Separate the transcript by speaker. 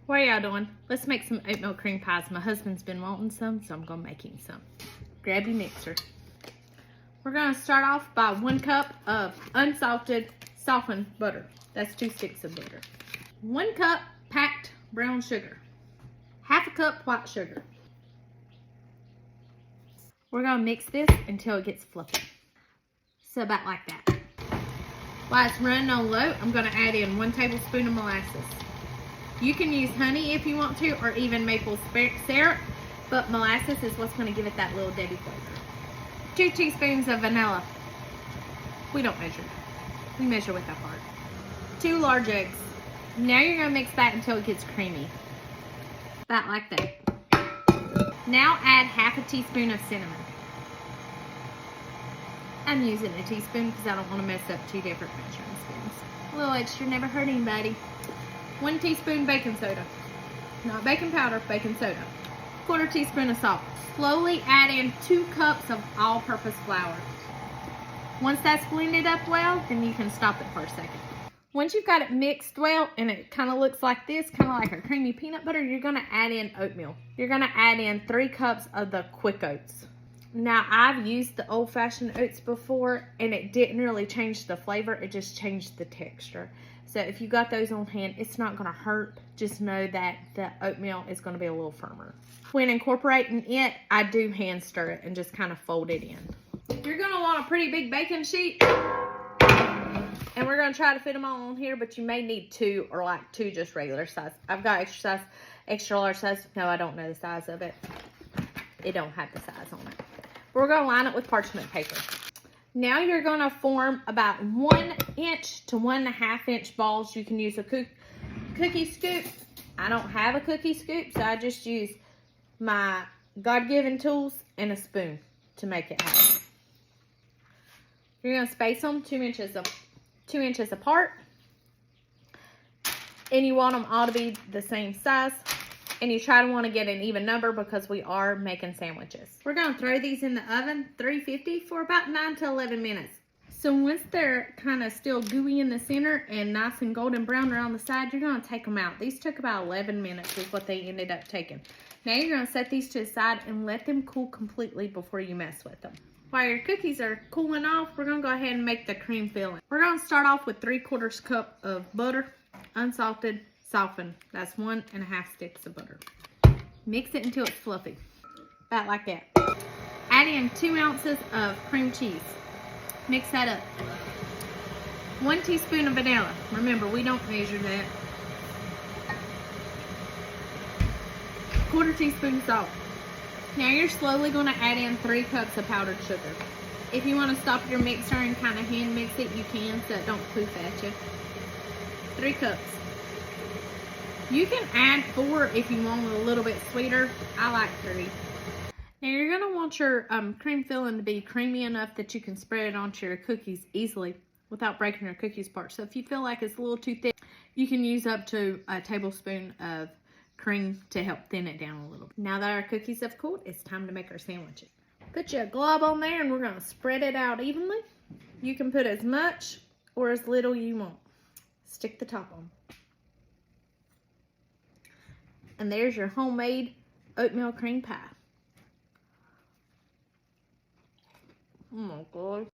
Speaker 1: What are y'all doing? Let's make some oatmeal cream pies. My husband's been wanting some, so I'm gonna make him some. Grab your mixer. We're gonna start off by 1 cup of unsalted softened butter. That's 2 sticks of butter. 1 cup packed brown sugar. 1/2 cup white sugar. We're gonna mix this until it gets fluffy. So about like that. While it's running on low, I'm gonna add in 1 tablespoon of molasses. You can use honey if you want to, or even maple syrup, but molasses is what's going to give it that little Debbie flavor. 2 teaspoons of vanilla. We don't measure that. We measure with our heart. 2 large eggs. Now you're going to mix that until it gets creamy. About like that. Now add 1/2 teaspoon of cinnamon. I'm using a teaspoon because I don't want to mess up 2 different measuring spoons. A little extra never hurt anybody. 1 teaspoon baking soda. Not baking powder, baking soda. 1/4 teaspoon of salt. Slowly add in 2 cups of all-purpose flour. Once that's blended up well, then you can stop it for a second. Once you've got it mixed well and it kind of looks like this, kind of like a creamy peanut butter, you're going to add in oatmeal. You're going to add in 3 cups of the quick oats. Now, I've used the old-fashioned oats before, and it didn't really change the flavor. It just changed the texture. So if you got those on hand, it's not going to hurt. Just know that the oatmeal is going to be a little firmer. When incorporating it, I do hand stir it and just kind of fold it in. You're going to want a pretty big baking sheet. And we're going to try to fit them all on here, but you may need 2 or like 2 just regular size. I've got extra large size. No, I don't know the size of it. It don't have the size on it. We're going to line it with parchment paper. Now you're going to form about 1 inch to 1.5 inch balls. You can use a cookie scoop. I don't have a cookie scoop, so I just use my God-given tools and a spoon to make it happen. You're going to space them 2 inches apart. And you want them all to be the same size. And you try to want to get an even number because we are making sandwiches. We're going to throw these in the oven, 350, for about 9 to 11 minutes. So once they're kind of still gooey in the center and nice and golden brown around the side, you're going to take them out. These took about 11 minutes is what they ended up taking. Now you're going to set these to the side and let them cool completely before you mess with them. While your cookies are cooling off, we're going to go ahead and make the cream filling. We're going to start off with 3/4 cup of butter, unsalted, softened. That's 1.5 sticks of butter. Mix it until it's fluffy. About like that. Add in 2 ounces of cream cheese. Mix that up. 1 teaspoon of vanilla. Remember, we don't measure that. 1/4 teaspoon salt. Now you're slowly going to add in 3 cups of powdered sugar. If you want to stop your mixer and kind of hand mix it, you can, so it don't poof at you. 3 cups. You can add 4 if you want it a little bit sweeter. I like 3. Now you're going to want your cream filling to be creamy enough that you can spread it onto your cookies easily without breaking your cookies apart. So if you feel like it's a little too thick, you can use up to a tablespoon of cream to help thin it down a little bit. Now that our cookies have cooled, it's time to make our sandwiches. Put your glob on there and we're going to spread it out evenly. You can put as much or as little you want. Stick the top on. And there's your homemade oatmeal cream pie. Oh my God.